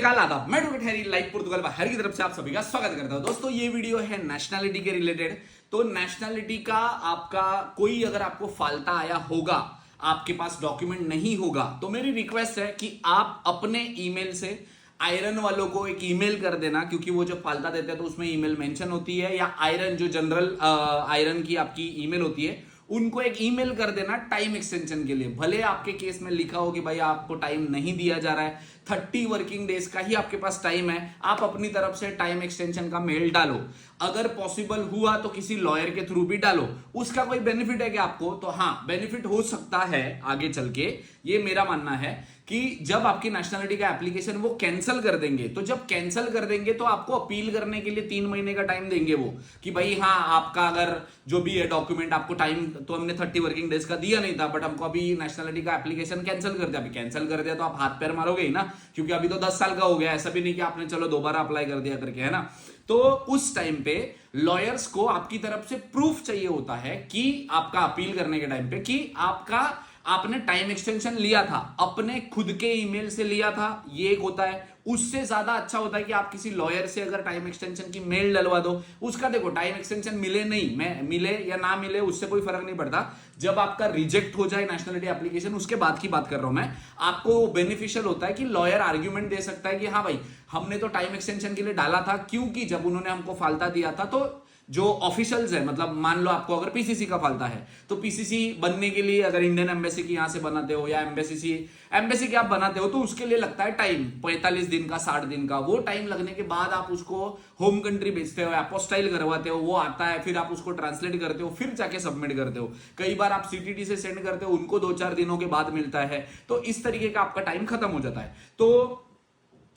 श्रीकाल आदाब, मैं doctor Harry live पुर्तगाल बाहर की तरफ से आप सभी का स्वागत करता हूं। दोस्तों ये वीडियो है नेशनैलिटी के रिलेटेड। तो नेशनैलिटी का आपका कोई अगर आपको फाल्ता आया होगा, आपके पास डॉक्यूमेंट नहीं होगा, तो मेरी रिक्वेस्ट है कि आप अपने ईमेल से आयरन वालों को एक ईमेल कर देना, क्योंकि वो जब फाल्ता देते हैं तो उसमें ईमेल मेंशन होती है, या आयरन जो जनरल आयरन की आपकी ईमेल होती है उनको एक ईमेल कर देना टाइम एक्सटेंशन के लिए। भले आपके केस में लिखा हो कि भाई आपको टाइम नहीं दिया जा रहा है, 30 वर्किंग डेज का ही आपके पास टाइम है, आप अपनी तरफ से टाइम एक्सटेंशन का मेल डालो। अगर पॉसिबल हुआ तो किसी लॉयर के थ्रू भी डालो। उसका कोई बेनिफिट है क्या आपको? तो हाँ, बेनिफिट हो सकता है आगे चल के। ये मेरा मानना है कि जब आपकी नेशनलिटी का एप्लीकेशन वो कैंसिल कर देंगे, तो जब कैंसिल कर देंगे तो आपको अपील करने के लिए 3 महीने का टाइम देंगे वो, कि भाई हाँ आपका अगर जो भी है डॉक्यूमेंट, आपको टाइम तो हमने 30 वर्किंग डेज का दिया नहीं था, बट हमको अभी नेशनलिटी का एप्लीकेशन कैंसिल कर दिया। अभी कैंसिल कर दिया तो आप हाथ पैर मारोगे ही ना, क्योंकि अभी तो 10 साल का हो गया। ऐसा भी नहीं कि आपने चलो दोबारा अप्लाई कर दिया करके, है ना। तो उस टाइम पे लॉयर्स को आपकी तरफ से प्रूफ चाहिए होता है कि आपका अपील करने के टाइम पे कि आपने टाइम एक्सटेंशन लिया था, अपने खुद के ईमेल से लिया था, ये एक होता है। उससे ज्यादा अच्छा होता है कि आप किसी लॉयर से अगर टाइम एक्सटेंशन की मेल डलवा दो। उसका देखो टाइम एक्सटेंशन मिले नहीं, मैं मिले या ना मिले उससे कोई फर्क नहीं पड़ता। जब आपका रिजेक्ट हो जाए नेशनलिटी एप्लीकेशन, उसके बाद की बात कर रहा हूं मैं, आपको बेनिफिशियल होता है कि लॉयर आर्ग्यूमेंट दे सकता है कि हाँ भाई हमने तो टाइम एक्सटेंशन के लिए डाला था, क्योंकि जब उन्होंने हमको फाल्ता दिया था तो जो ऑफिशियल्स है, मतलब मान लो आपको अगर पीसीसी का फाल्ता है, तो पीसीसी बनने के लिए अगर इंडियन एम्बेसी की यहां से बनाते हो या एम्बेसी की आप बनाते हो, तो उसके लिए लगता है टाइम 45 दिन का, 60 दिन का। वो टाइम लगने के बाद आप उसको होम कंट्री भेजते हो, अपोस्टाइल करवाते हो, वो आता है, फिर आप उसको ट्रांसलेट करते हो, फिर जाके सबमिट करते हो। कई बार आप सीटीटी से सेंड करते हो, उनको 2-4 दिनों के बाद मिलता है। तो इस तरीके का आपका टाइम खत्म हो जाता है। तो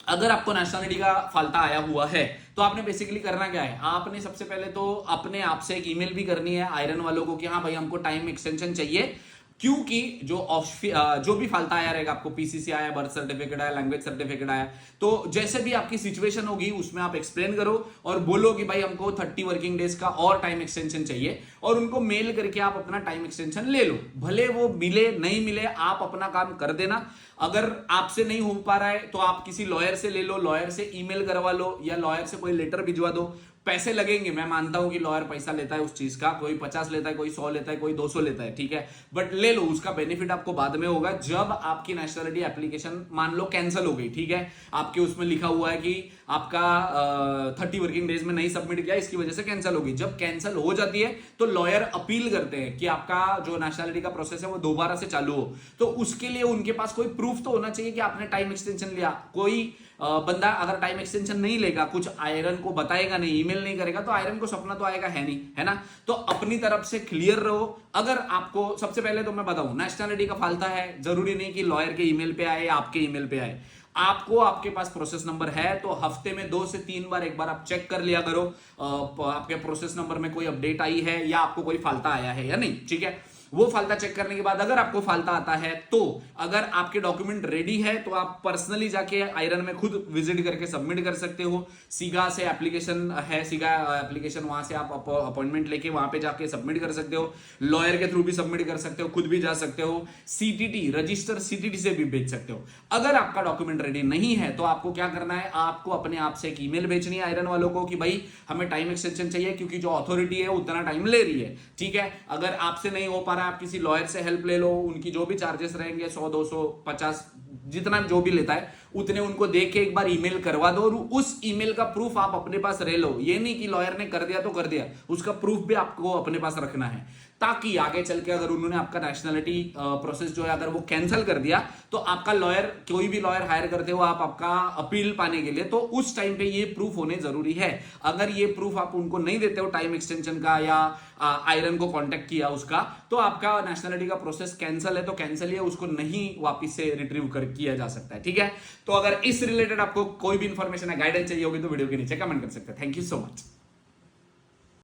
अगर आपको नेशनलिटी का फाल्ता आया हुआ है तो आपने बेसिकली करना क्या है, आपने सबसे पहले तो अपने आप से एक ईमेल भी करनी है आयरन वालों को कि हाँ भाई हमको टाइम एक्सटेंशन चाहिए, क्योंकि जो भी फाल्ता आया रहेगा, आपको पीसीसी आया, बर्थ सर्टिफिकेट आया, लैंग्वेज सर्टिफिकेट आया, तो जैसे भी आपकी सिचुएशन होगी उसमें आप एक्सप्लेन करो और बोलो कि भाई हमको 30 वर्किंग डेज का और टाइम एक्सटेंशन चाहिए, और उनको मेल करके आप अपना टाइम एक्सटेंशन ले लो। भले वो मिले नहीं मिले, आप अपना काम कर देना। अगर आपसे नहीं हो पा रहा है तो आप किसी लॉयर से ले लो, लॉयर से ईमेल करवा लो, या लॉयर से कोई लेटर भिजवा दो। पैसे लगेंगे, मैं मानता हूं कि लॉयर पैसा लेता है उस चीज का, कोई 50 लेता है, कोई 100 लेता है, कोई 200 लेता है, ठीक है, बट ले लो। उसका बेनिफिट आपको बाद में होगा जब आपकी नेशनलिटी एप्लीकेशन मान लो कैंसिल हो गई, ठीक है, आपके उसमें लिखा हुआ है कि आपका 30 वर्किंग डेज में नहीं सबमिट किया, इसकी वजह से कैंसिल होगी। जब कैंसिल हो जाती है तो लॉयर अपील करते हैं कि आपका जो नेशनलिटी का प्रोसेस है वो दोबारा से चालू हो। तो उसके लिए उनके पास कोई प्रूफ तो होना चाहिए कि आपने टाइम एक्सटेंशन लिया। कोई बंदा अगर टाइम एक्सटेंशन नहीं लेगा, कुछ आयरन को बताएगा नहीं, ईमेल नहीं करेगा, तो आयरन को सपना तो आएगा है नहीं, है ना। तो अपनी तरफ से क्लियर रहो। अगर आपको, सबसे पहले तो मैं बताऊं, नेशनलिटी का फाल्ता है, जरूरी नहीं कि लॉयर के ईमेल पे आए या आपके ईमेल पे आए। आपको आपके पास प्रोसेस नंबर है तो हफ्ते में 2 से 3 बार एक बार आप चेक कर लिया करो आपके प्रोसेस नंबर में कोई अपडेट आई है या आपको कोई फाल्ता आया है या नहीं, ठीक है। वो फाल्ता चेक करने के बाद अगर आपको फाल्ता आता है, तो अगर आपके डॉक्यूमेंट रेडी है तो आप पर्सनली जाके आयरन में खुद विजिट करके सबमिट कर सकते हो। सीगा से एप्लीकेशन है, सीगा एप्लीकेशन, वहां से आप अपॉइंटमेंट लेके वहां पे जाके सबमिट कर सकते हो। लॉयर के थ्रू भी सबमिट कर सकते हो, खुद भी जा सकते हो। सीटीटी रजिस्टर सीटीटी से भी भेज सकते हो। अगर आपका डॉक्यूमेंट रेडी नहीं है तो आपको क्या करना है, आपको अपने आप से एक ईमेल भेजनी है आयरन वालों को कि भाई हमें टाइम एक्सटेंशन चाहिए, क्योंकि जो अथॉरिटी है उतना टाइम ले रही है, ठीक है। अगर आपसे नहीं हो पा रहा है, आप किसी लॉयर से हेल्प ले लो, उनकी जो भी चार्जेस रहेंगे 100, 200, 50, जितना जो भी लेता है उतने उनको देख के एक बार ईमेल करवा दो, और उस ईमेल का प्रूफ आप अपने पास रह लो। ये नहीं कि लॉयर ने कर दिया तो कर दिया, उसका प्रूफ भी आपको अपने पास रखना है, ताकि आगे चल के अगर उन्होंने आपका नेशनलिटी प्रोसेस जो है अगर वो कैंसिल कर दिया, तो आपका लॉयर, कोई भी लॉयर हायर करते हो आप आपका अपील पाने के लिए, तो उस टाइम पे ये प्रूफ होने जरूरी है। अगर ये प्रूफ आप उनको नहीं देते हो टाइम एक्सटेंशन का या आयरन को कांटेक्ट किया उसका, तो आपका नेशनलिटी का प्रोसेस कैंसिल है तो कैंसिल ही है, उसको नहीं वापस से रिट्रीव कर किया जा सकता है, ठीक है। तो अगर इस रिलेटेड आपको कोई भी इंफॉर्मेशन है, गाइडेंस चाहिए होगी, तो वीडियो के नीचे कमेंट कर सकते हैं। Thank you so much.